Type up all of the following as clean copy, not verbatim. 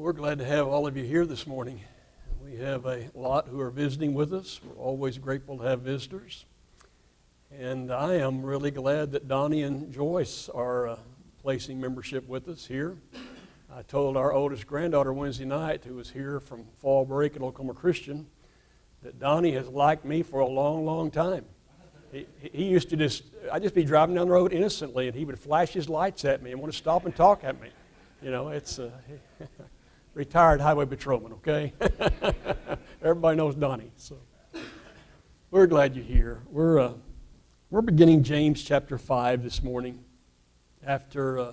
We're glad to have all of you here this morning. We have a lot who are visiting with us. We're always grateful to have visitors. And I am really glad that Donnie and Joyce are placing membership with us here. I told our oldest granddaughter Wednesday night, who was here from fall break at Oklahoma Christian, that Donnie has liked me for a long, long time. He used to I'd just be driving down the road innocently, and he would flash his lights at me and want to stop and talk at me. You know, it's retired highway patrolman, okay? Everybody knows Donnie. So we're glad you're here. We're beginning James chapter 5 this morning. After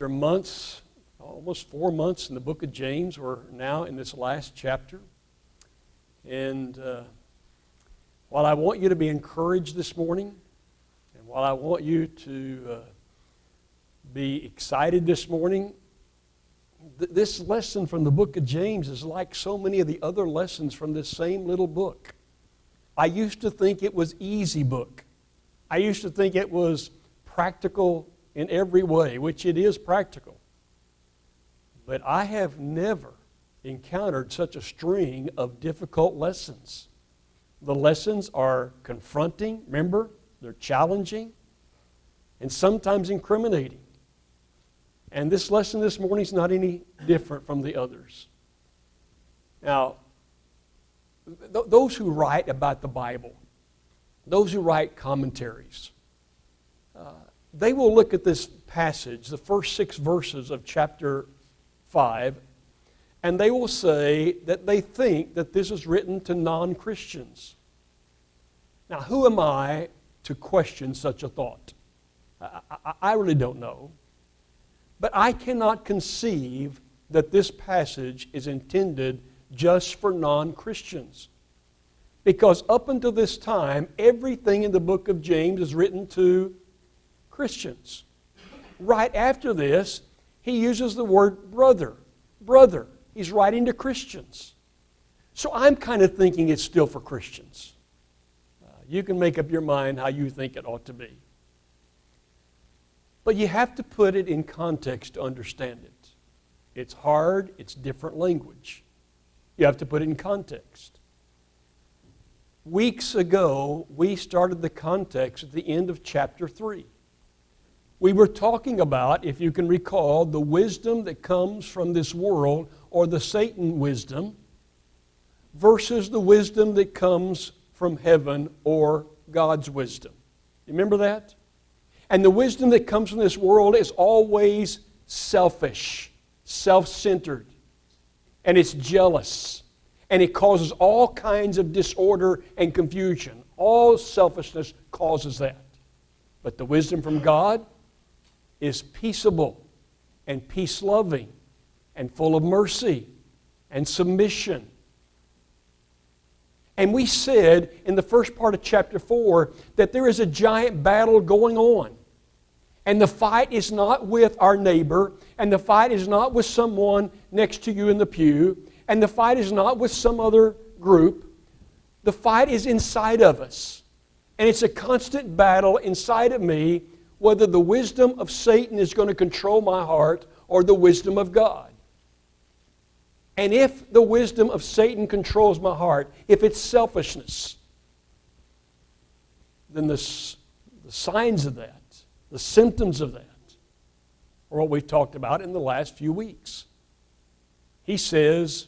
months, almost 4 months in the book of James, we're now in this last chapter. And while I want you to be encouraged this morning, and while I want you to be excited this morning, this lesson from the book of James is like so many of the other lessons from this same little book. I used to think it was easy book. I used to think it was practical in every way, which it is practical. But I have never encountered such a string of difficult lessons. The lessons are confronting, remember? They're challenging and sometimes incriminating. And this lesson this morning is not any different from the others. Now, those who write about the Bible, those who write commentaries, they will look at this passage, the first 6 verses of chapter 5, and they will say that they think that this is written to non-Christians. Now, who am I to question such a thought? I really don't know. But I cannot conceive that this passage is intended just for non-Christians. Because up until this time, everything in the book of James is written to Christians. Right after this, he uses the word brother. Brother. He's writing to Christians. So I'm kind of thinking it's still for Christians. You can make up your mind how you think it ought to be. But you have to put it in context to understand it. It's hard, it's different language. You have to put it in context. Weeks ago, we started the context at the end of chapter 3. We were talking about, if you can recall, the wisdom that comes from this world, or the Satan wisdom, versus the wisdom that comes from heaven, or God's wisdom. You remember that? And the wisdom that comes from this world is always selfish, self-centered, and it's jealous, and it causes all kinds of disorder and confusion. All selfishness causes that. But the wisdom from God is peaceable and peace-loving and full of mercy and submission. And we said in the first part of chapter 4 that there is a giant battle going on. And the fight is not with our neighbor, and the fight is not with someone next to you in the pew, and the fight is not with some other group. The fight is inside of us. And it's a constant battle inside of me whether the wisdom of Satan is going to control my heart or the wisdom of God. And if the wisdom of Satan controls my heart, if it's selfishness, then the signs of that, the symptoms of that, are what we've talked about in the last few weeks. He says,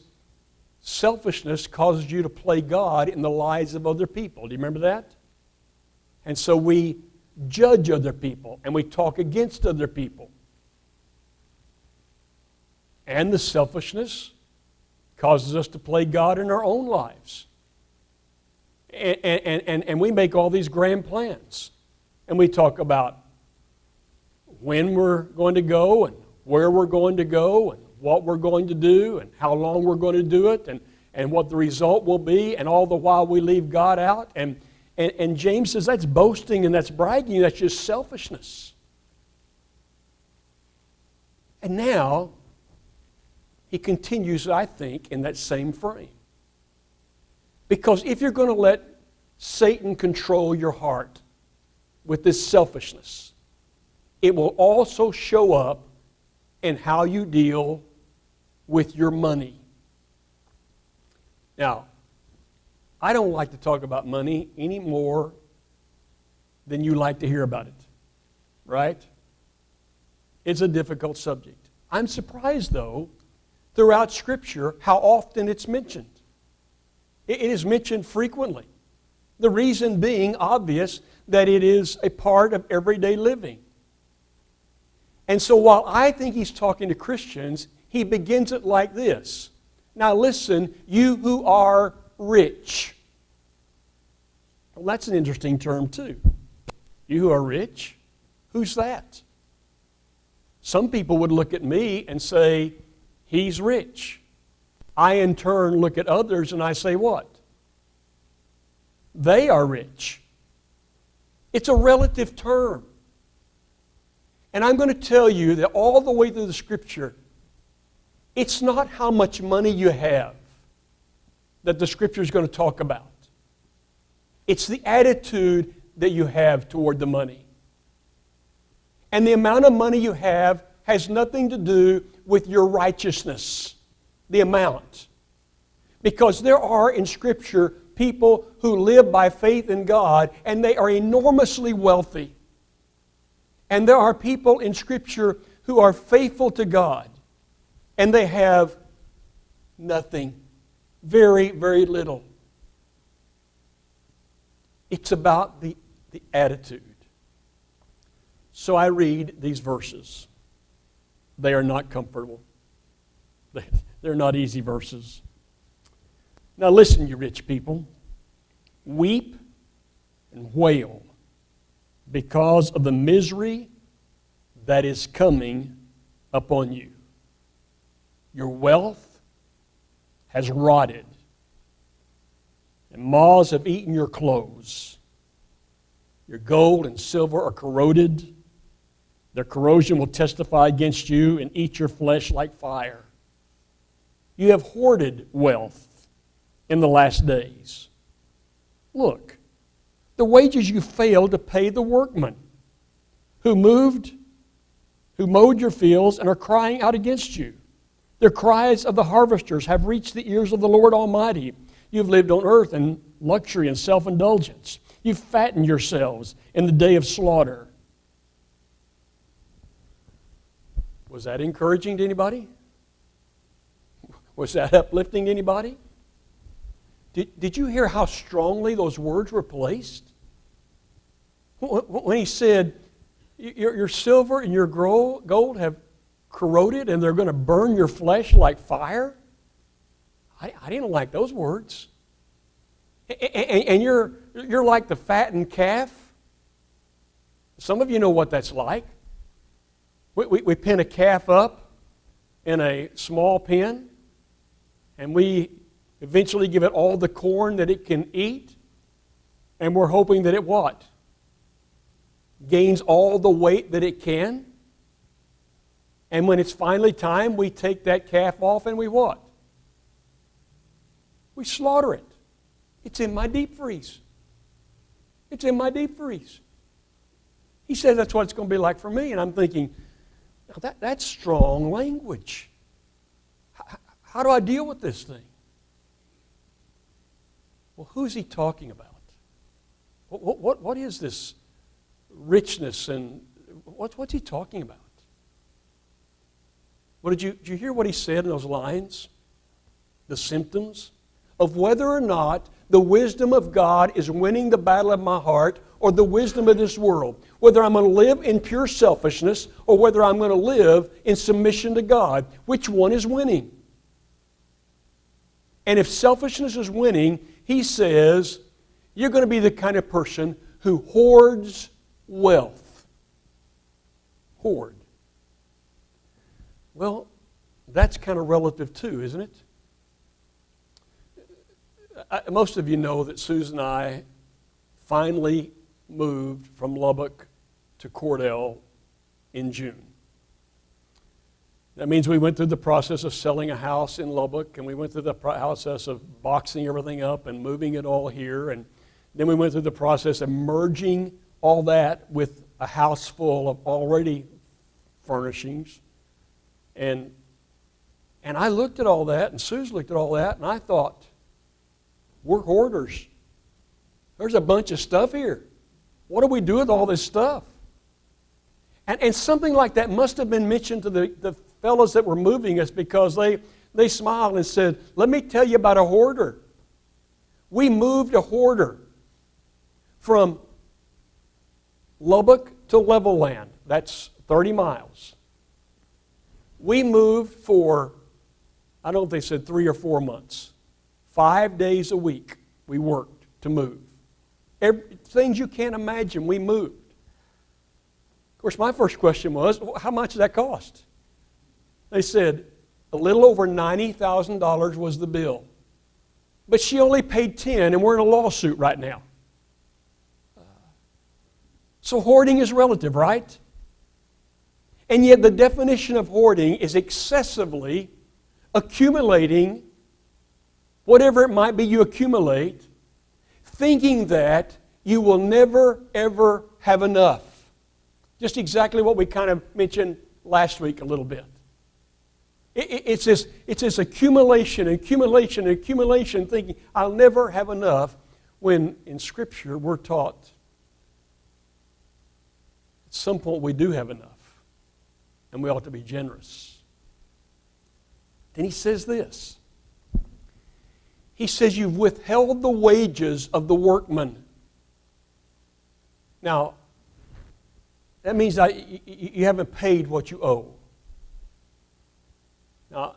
selfishness causes you to play God in the lives of other people. Do you remember that? And so we judge other people, and we talk against other people. And the selfishness causes us to play God in our own lives. And we make all these grand plans. And we talk about when we're going to go and where we're going to go and what we're going to do and how long we're going to do it and what the result will be, and all the while we leave God out. And James says that's boasting and that's bragging, that's just selfishness. And now, he continues, I think, in that same frame. Because if you're going to let Satan control your heart with this selfishness, it will also show up in how you deal with your money. Now, I don't like to talk about money any more than you like to hear about it, right? It's a difficult subject. I'm surprised, though, throughout Scripture, how often it's mentioned. It is mentioned frequently. The reason being obvious, that it is a part of everyday living. And so while I think he's talking to Christians, he begins it like this. Now listen, you who are rich. Well, that's an interesting term too. You who are rich? Who's that? Some people would look at me and say, he's rich. I in turn look at others and I say what? They are rich. It's a relative term. And I'm going to tell you that all the way through the Scripture, it's not how much money you have that the Scripture is going to talk about. It's the attitude that you have toward the money. And the amount of money you have has nothing to do with your righteousness, the amount. Because there are in Scripture people who live by faith in God and they are enormously wealthy. And there are people in Scripture who are faithful to God and they have nothing, very, very little. It's about the attitude. So I read these verses. They are not comfortable. They're not easy verses. Now listen, you rich people. Weep and wail because of the misery that is coming upon you. Your wealth has rotted, and moths have eaten your clothes. Your gold and silver are corroded. Their corrosion will testify against you and eat your flesh like fire. You have hoarded wealth in the last days. Look, the wages you failed to pay the workmen who mowed your fields and are crying out against you. The cries of the harvesters have reached the ears of the Lord Almighty. You've lived on earth in luxury and self-indulgence. You've fattened yourselves in the day of slaughter. Was that encouraging to anybody? Was that uplifting to anybody? Did you hear how strongly those words were placed? When he said, your silver and your gold have corroded and they're going to burn your flesh like fire. I didn't like those words. And you're like the fattened calf. Some of you know what that's like. We pin a calf up in a small pen, and we eventually give it all the corn that it can eat, and we're hoping that it what? Gains all the weight that it can. And when it's finally time, we take that calf off and we what? We slaughter it. It's in my deep freeze. It's in my deep freeze. He said that's what it's going to be like for me. And I'm thinking, that's strong language. How do I deal with this thing? Well, who's he talking about? What is this richness and what's he talking about? Well, did you hear what he said in those lines? The symptoms of whether or not the wisdom of God is winning the battle of my heart or the wisdom of this world. Whether I'm going to live in pure selfishness or whether I'm going to live in submission to God. Which one is winning? And if selfishness is winning, he says, you're going to be the kind of person who hoards wealth. Hoard. Well, that's kind of relative too, isn't it? Most of you know that Susan and I finally moved from Lubbock to Cordell in June. That means we went through the process of selling a house in Lubbock, and we went through the process of boxing everything up and moving it all here, and then we went through the process of merging all that with a house full of already furnishings. And And I looked at all that, and Suze looked at all that, and I thought, we're hoarders. There's a bunch of stuff here. What do we do with all this stuff? And something like that must have been mentioned to the fellows that were moving us, because they smiled and said, let me tell you about a hoarder. We moved a hoarder from Lubbock to Levelland. That's 30 miles. We moved for, I don't know if they said 3 or 4 months. 5 days a week we worked to move. Things you can't imagine, we moved. Of course, my first question was, how much did that cost? They said, a little over $90,000 was the bill. But she only paid $10,000, and we're in a lawsuit right now. So hoarding is relative, right? And yet the definition of hoarding is excessively accumulating whatever it might be you accumulate, thinking that you will never, ever have enough. Just exactly what we kind of mentioned last week a little bit. It's this accumulation, thinking I'll never have enough, when in Scripture we're taught at some point we do have enough, and we ought to be generous. Then he says this. He says, you've withheld the wages of the workman. Now, that means that you haven't paid what you owe. Now,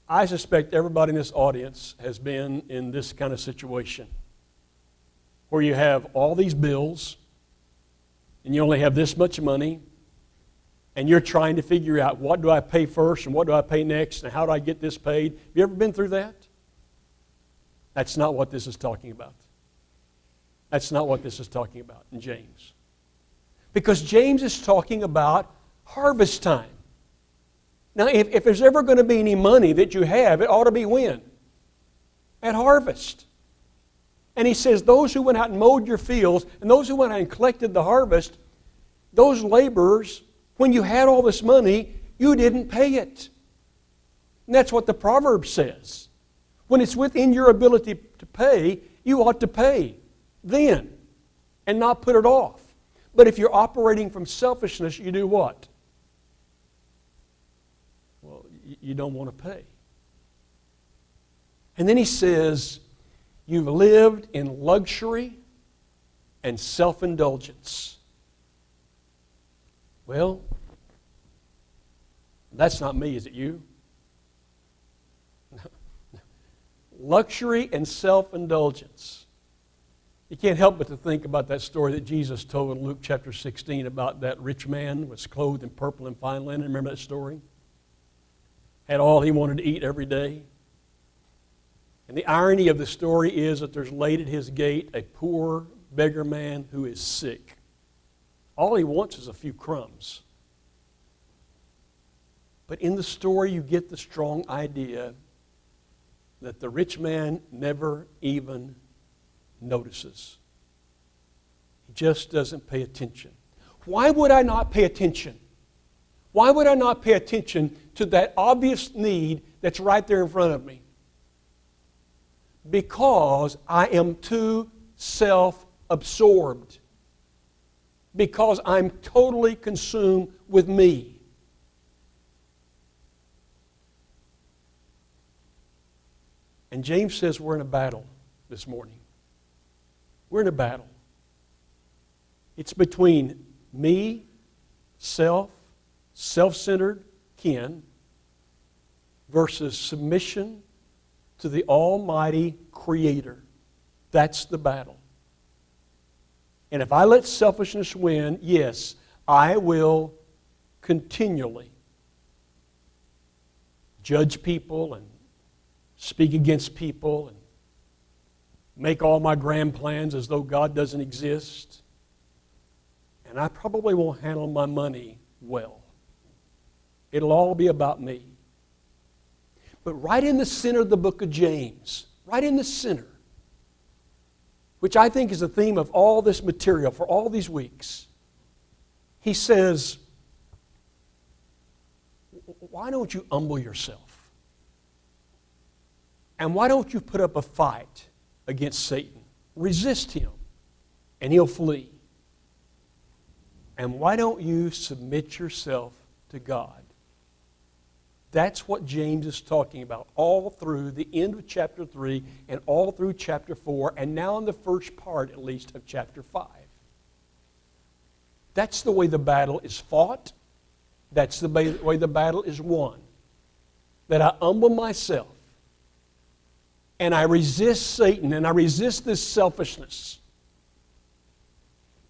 I suspect everybody in this audience has been in this kind of situation where you have all these bills and you only have this much money, and you're trying to figure out, what do I pay first and what do I pay next and how do I get this paid? Have you ever been through that? That's not what this is talking about. That's not what this is talking about in James. Because James is talking about harvest time. Now, if there's ever going to be any money that you have, it ought to be when? At harvest. And he says, those who went out and mowed your fields, and those who went out and collected the harvest, those laborers, when you had all this money, you didn't pay it. And that's what the proverb says. When it's within your ability to pay, you ought to pay then and not put it off. But if you're operating from selfishness, you do what? Well, you don't want to pay. And then he says, you've lived in luxury and self-indulgence. Well, that's not me, is it you? Luxury and self-indulgence. You can't help but to think about that story that Jesus told in Luke chapter 16 about that rich man who was clothed in purple and fine linen. Remember that story? Had all he wanted to eat every day. And the irony of the story is that there's laid at his gate a poor beggar man who is sick. All he wants is a few crumbs. But in the story you get the strong idea that the rich man never even notices. He just doesn't pay attention. Why would I not pay attention? Why would I not pay attention to that obvious need that's right there in front of me? Because I am too self-absorbed. Because I'm totally consumed with me. And James says we're in a battle this morning. We're in a battle. It's between me, self-centered kin, versus submission to the Almighty Creator. That's the battle. And if I let selfishness win, yes, I will continually judge people and speak against people and make all my grand plans as though God doesn't exist. And I probably won't handle my money well. It'll all be about me. But right in the center of the book of James, right in the center, which I think is the theme of all this material for all these weeks, he says, why don't you humble yourself? And why don't you put up a fight against Satan? Resist him, and he'll flee. And why don't you submit yourself to God? That's what James is talking about all through the end of chapter 3 and all through chapter 4 and now in the first part, at least, of chapter 5. That's the way the battle is fought. That's the way the battle is won. That I humble myself and I resist Satan and I resist this selfishness.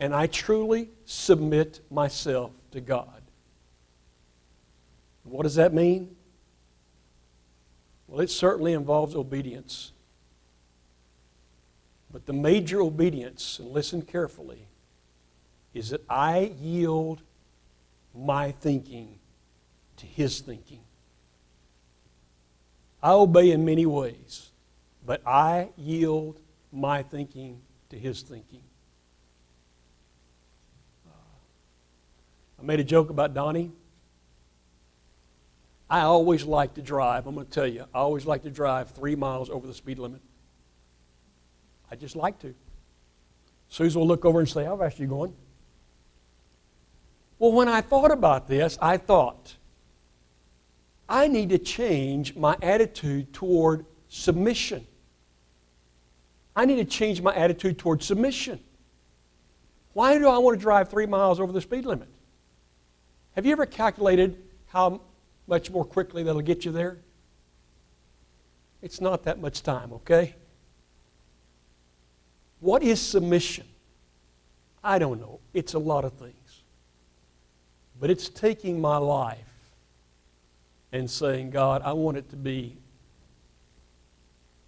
And I truly submit myself to God. What does that mean? Well, it certainly involves obedience. But the major obedience, and listen carefully, is that I yield my thinking to His thinking. I obey in many ways, but I yield my thinking to His thinking. I made a joke about Donnie. I always like to drive, I'm going to tell you, I always like to drive 3 miles over the speed limit. I just like to. Susan will look over and say, how fast are you going? Well, when I thought about this, I thought, I need to change my attitude toward submission. I need to change my attitude toward submission. Why do I want to drive 3 miles over the speed limit? Have you ever calculated how much more quickly that'll get you there? It's not that much time, okay? What is submission? I don't know. It's a lot of things. But it's taking my life and saying, God, I want it to be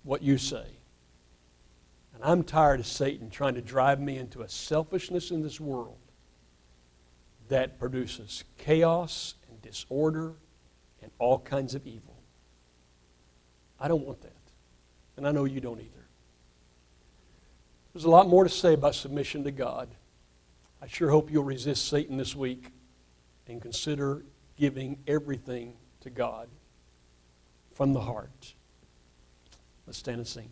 what you say. And I'm tired of Satan trying to drive me into a selfishness in this world that produces chaos and disorder and all kinds of evil. I don't want that. And I know you don't either. There's a lot more to say about submission to God. I sure hope you'll resist Satan this week and consider giving everything to God from the heart. Let's stand and sing.